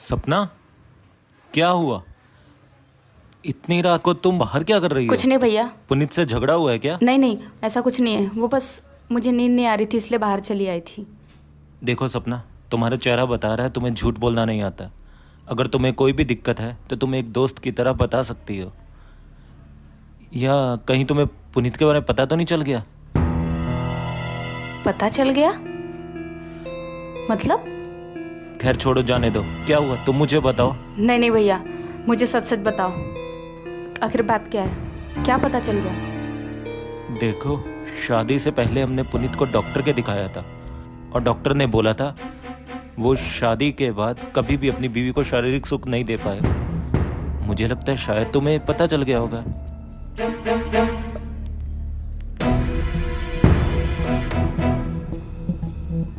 सपना, क्या हुआ? इतनी रात को तुम बाहर क्या कर रही हो? कुछ नहीं भैया। पुनीत से झगड़ा हुआ है क्या? नहीं नहीं, ऐसा कुछ नहीं है। वो बस मुझे नींद नहीं आ रही थी इसलिए बाहर चली आई थी। देखो सपना, तुम्हारा चेहरा बता रहा है तुम्हें झूठ बोलना नहीं आता। अगर तुम्हें कोई भी दिक्कत है तो तुम एक दोस्त की तरह बता सकती हो। या कहीं तुम्हें पुनीत के बारे में पता तो नहीं चल गया? पता चल गया मतलब? खैर छोड़ो, जाने दो। क्या हुआ तुम मुझे बताओ। नहीं नहीं भैया, मुझे सच सच बताओ, आखिर बात क्या है? क्या पता चल गया? देखो, शादी से पहले हमने पुनीत को डॉक्टर के दिखाया था और डॉक्टर ने बोला था वो शादी के बाद कभी भी अपनी बीवी को शारीरिक सुख नहीं दे पाए। मुझे लगता है शायद तुम्हें पता चल गया होगा।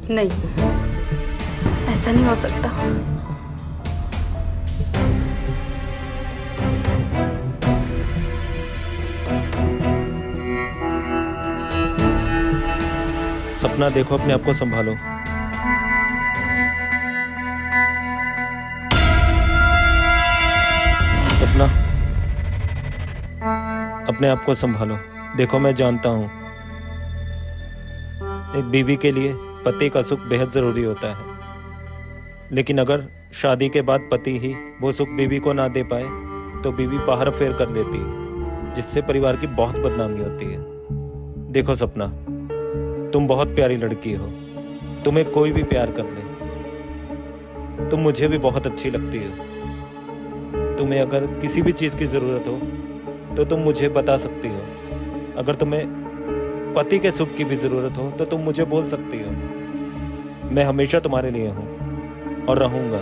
नहीं, ऐसा नहीं हो सकता। सपना देखो, अपने आप को संभालो। सपना, अपने आप को संभालो। देखो, मैं जानता हूं एक बीवी के लिए पति का सुख बेहद जरूरी होता है, लेकिन अगर शादी के बाद पति ही वो सुख बीवी को ना दे पाए तो बीवी बाहर फेर कर लेती है, जिससे परिवार की बहुत बदनामी होती है। देखो सपना, तुम बहुत प्यारी लड़की हो। तुम्हें कोई भी प्यार कर ले। तुम मुझे भी बहुत अच्छी लगती हो। तुम्हें अगर किसी भी चीज़ की ज़रूरत हो तो तुम मुझे बता सकती हो। अगर तुम्हें पति के सुख की भी ज़रूरत हो तो तुम मुझे बोल सकती हो। मैं हमेशा तुम्हारे लिए हूँ और रहूँगा।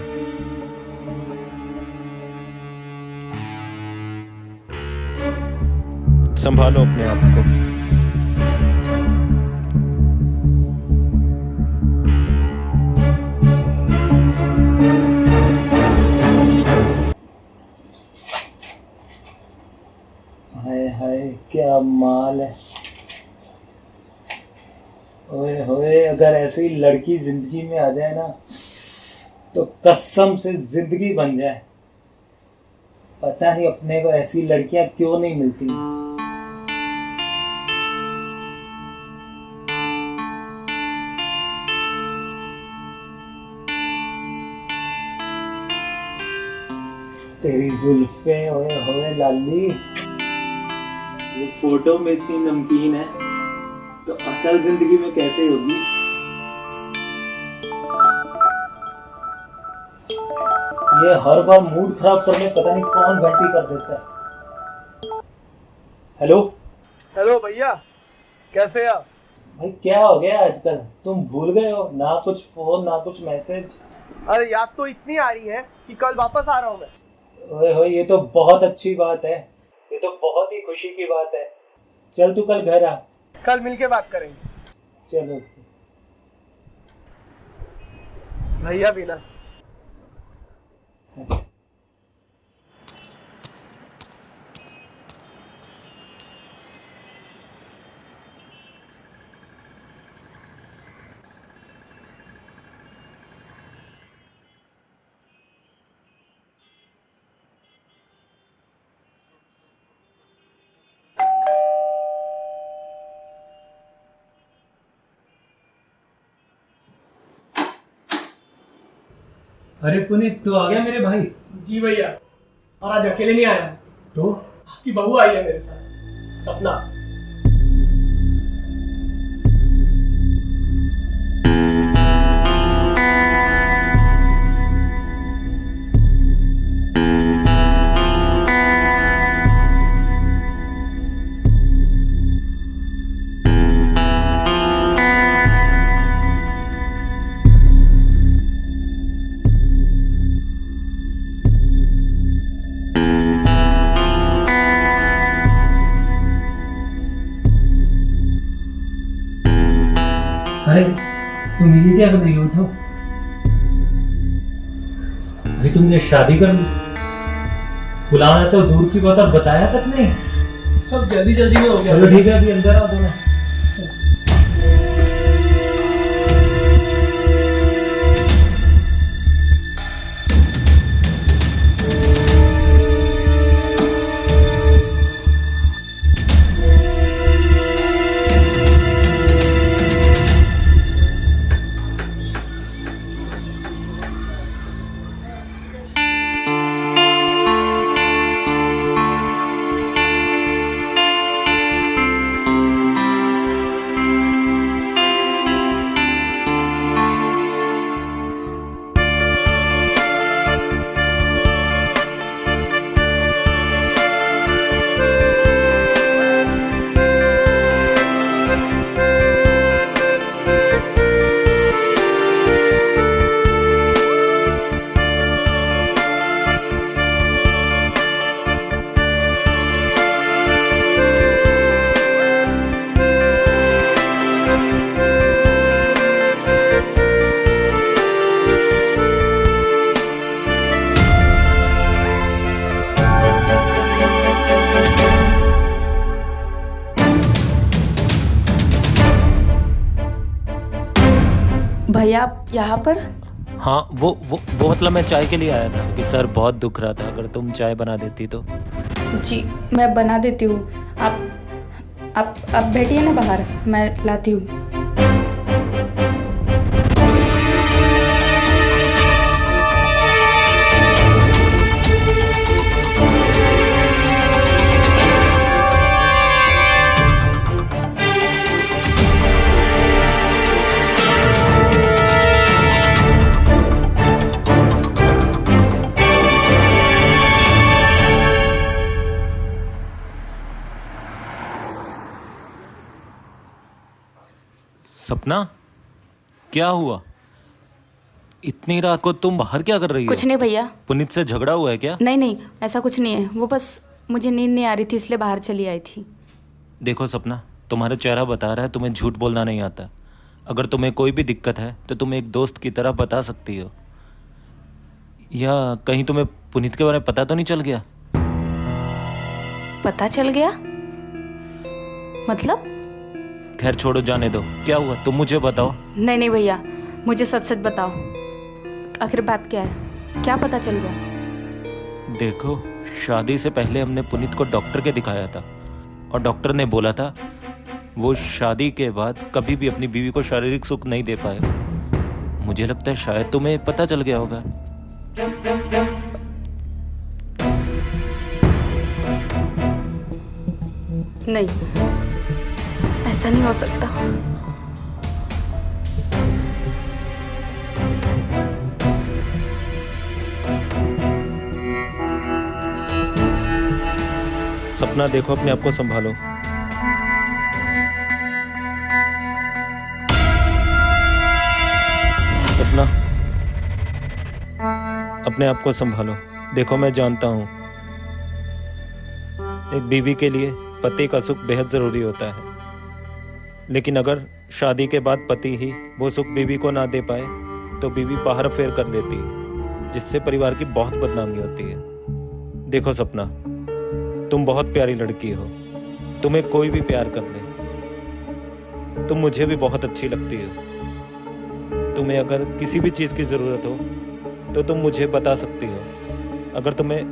संभालो अपने आप को। हाय हाय, क्या माल है। ओए होए, अगर ऐसी लड़की जिंदगी में आ जाए ना तो कसम से जिंदगी बन जाए। पता नहीं अपने को ऐसी लड़कियां क्यों नहीं मिलती। तेरी जुल्फे ओए होए लाली, ये फोटो में इतनी नमकीन है तो असल जिंदगी में कैसे होगी। ये हर बार मूड खराब करने पता नहीं कौन घंटी कर देता है। हेलो हेलो भैया, कैसे आप? भाई, क्या हो गया आजकल? तुम भूल गए हो ना, कुछ फोन ना कुछ मैसेज। अरे याद तो इतनी आ रही है कि कल वापस आ रहा हूँ मैं। ओए होए, ये तो बहुत अच्छी बात है। ये तो बहुत ही खुशी की बात है। चल तू कल घर आ। कल मिलके बात करेंगे। चलो भैया भी ना। अरे पुनीत, तू आ गया मेरे भाई? जी भैया, और आज अकेले नहीं आया तो आपकी बहू आई है मेरे साथ, सपना। अरे तुम ये क्या कर रही हो? उठो। अरे तुमने शादी कर ली? बुलाना तो दूर की बात, अब बताया तक नहीं। सब जल्दी जल्दी में हो गया। चलो ठीक है, अभी अंदर आ दोनों। भैया आप यहाँ पर? हाँ वो मतलब मैं चाय के लिए आया था कि सर बहुत दुख रहा था, अगर तुम चाय बना देती तो। जी मैं बना देती हूँ। आप बैठिए ना बाहर, मैं लाती हूँ। सपना, क्या हुआ? इतनी रात को तुम बाहर क्या कर रही हो? कुछ नहीं भैया। पुनीत से झगड़ा हुआ है क्या? नहीं ऐसा कुछ नहीं है, वो बस मुझे नींद नहीं आ रही थी इसलिए बाहर चली आई थी। देखो सपना, तुम्हारा चेहरा बता रहा है तुम्हें झूठ बोलना नहीं आता। अगर तुम्हें कोई भी दिक्कत है तो तुम एक दोस्त की तरह बता सकती हो। या कहीं तुम्हें पुनीत के बारे में पता तो नहीं चल गया? पता चल गया मतलब? खैर छोड़ो, जाने दो। क्या हुआ तुम मुझे बताओ। नहीं भैया, मुझे सच सच बताओ, आखिर बात क्या है? क्या पता चल गया? देखो, शादी से पहले हमने पुनीत को डॉक्टर के दिखाया था और डॉक्टर ने बोला था वो शादी के बाद कभी भी अपनी बीवी को शारीरिक सुख नहीं दे पाए। मुझे लगता है शायद तुम्हें पता चल गया होगा। नहीं, ऐसा नहीं हो सकता। सपना देखो, अपने आप को संभालो। सपना, अपने आप को संभालो। देखो मैं जानता हूं एक बीवी के लिए पति का सुख बेहद जरूरी होता है, लेकिन अगर शादी के बाद पति ही वो सुख बीवी को ना दे पाए तो बीवी बाहर फेर कर लेती है, जिससे परिवार की बहुत बदनामी होती है। देखो सपना, तुम बहुत प्यारी लड़की हो, तुम्हें कोई भी प्यार कर ले। तुम मुझे भी बहुत अच्छी लगती हो। तुम्हें अगर किसी भी चीज़ की ज़रूरत हो तो तुम मुझे बता सकती हो। अगर तुम्हें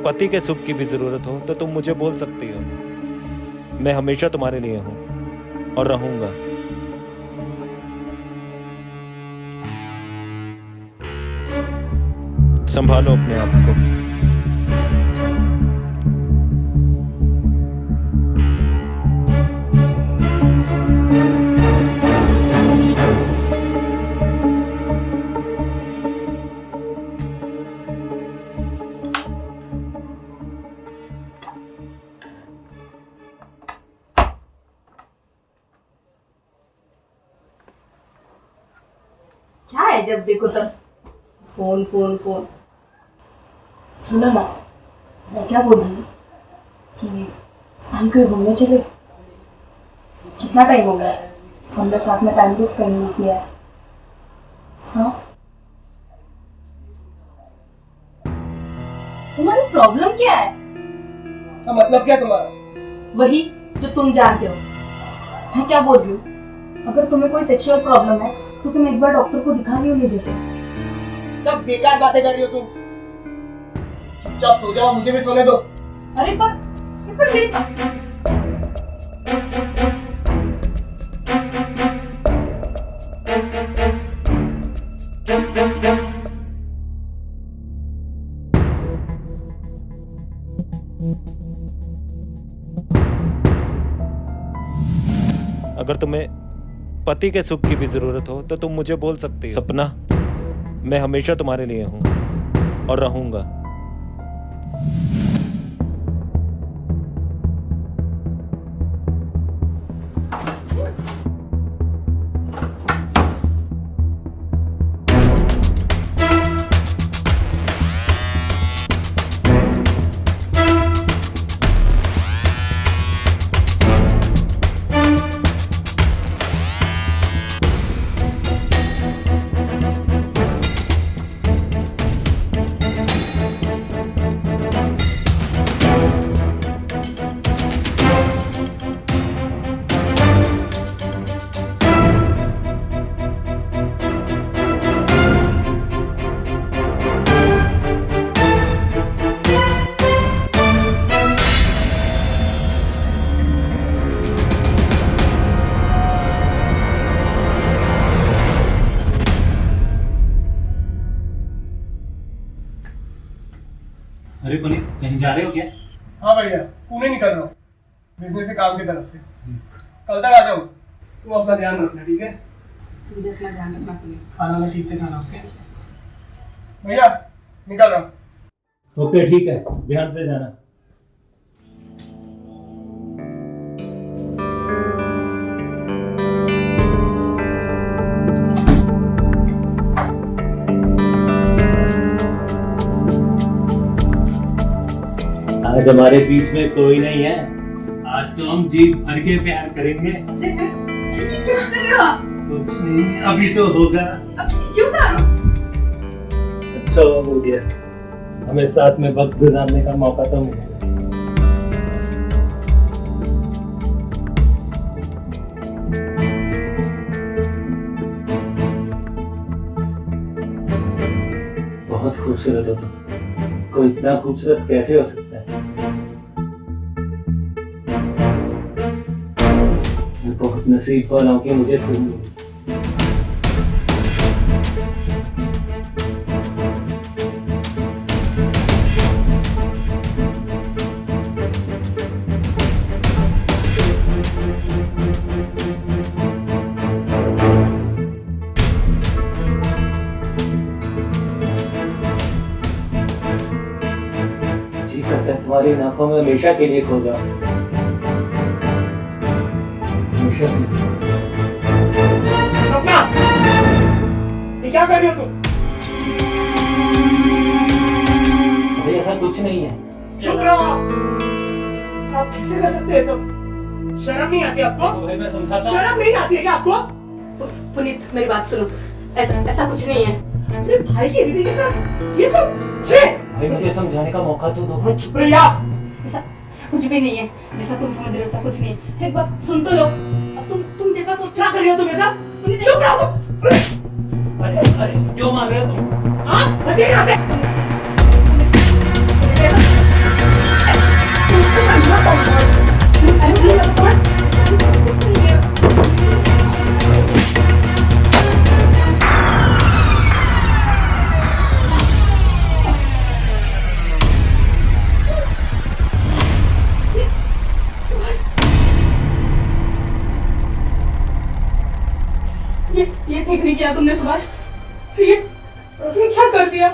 पति के सुख की भी ज़रूरत हो तो तुम मुझे बोल सकती हो। मैं हमेशा तुम्हारे लिए हूँ और रहूँगा। संभालो अपने आप को। क्या है जब देखो तब फोन फोन फोन। सुनो ना, मैं क्या बोल रही हूँ कि हम कहीं घूमने चले। कितना टाइम हो गया हमने साथ में टाइम वेस्ट करने नहीं किया है। हाँ, तुम्हारी प्रॉब्लम क्या है? मतलब क्या तुम्हारा? वही जो तुम जानते हो। मैं क्या बोल रही हूँ, अगर तुम्हें कोई सेक्सुअल प्रॉब्लम है तो तुम एक बार डॉक्टर को दिखा क्यों नहीं देते? सब बेकार बातें कर रही हो तुम। चुपचाप सो जाओ, मुझे भी सोने दो। अरे पर मेरी अगर तुम्हें पति के सुख की भी जरूरत हो तो तुम मुझे बोल सकती हो। सपना, मैं हमेशा तुम्हारे लिए हूं और रहूंगा। अरे पुनीत, कहीं जा रहे हो क्या? हाँ भैया, पुणे निकल रहा हूँ बिजनेस से, काम की तरफ से। कल तक आ जाऊँ। तुम अपना ध्यान रखना, ठीक है? तुम भी अपना ध्यान रखना पुनीत। खाना में ठीक से खाना, ओके? भैया निकल रहा हूँ। ओके ठीक है, ध्यान से जाना। आज हमारे बीच में कोई नहीं है। आज तो हम जी भर के प्यार करेंगे। क्या कर रहे हो? कुछ नहीं, अभी तो होगा। क्यों करो? अच्छा हो गया, हमें साथ में वक्त गुजारने का मौका तो मिलेगा। बहुत खूबसूरत हो तुम। कोई इतना खूबसूरत कैसे हो सकता है? मैं बहुत नसीब वाला हूं कि मुझे तुम मिली। जी करता है तुम्हारी आंखों में हमेशा के लिए खो जाऊं। हमेशा के लिए। सपना, ये क्या कर रही हो तुम? अरे ऐसा कुछ नहीं है। चुप रहो आप कैसे कर सकते हैं सब? शर्म नहीं आती आपको? अरे मैं समझाता हूं। शर्म नहीं आती है क्या आपको? पुनीत मेरी बात सुनो, ऐसा ऐसा कुछ नहीं है। अपने भाई की दीदी के साथ ये सब? छे! भाई मुझे समझाने का मौका तो दो। भाई चुप रहिए आप। ऐसा ऐसा कुछ भी नहीं है, जैसा तुम समझ रहे हो ऐसा कुछ नहीं है। एक बार सुन तो लो। अब तुम जैसा सोच क्या कर रही हो तुम ऐसा? पुनीत चुप रहो तुम। अरे अरे क्यों मार रहे हो तुम? हाँ, हटिए यहाँ से। ये ठीक नहीं किया तुमने सुभाष। ये क्या कर दिया?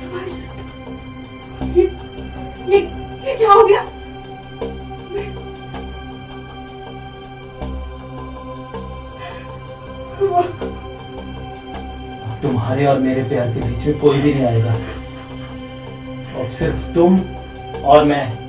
सुभाष, ये क्या हो गया? तुम्हारे और मेरे प्यार के बीच में कोई भी नहीं आएगा। और सिर्फ तुम और मैं।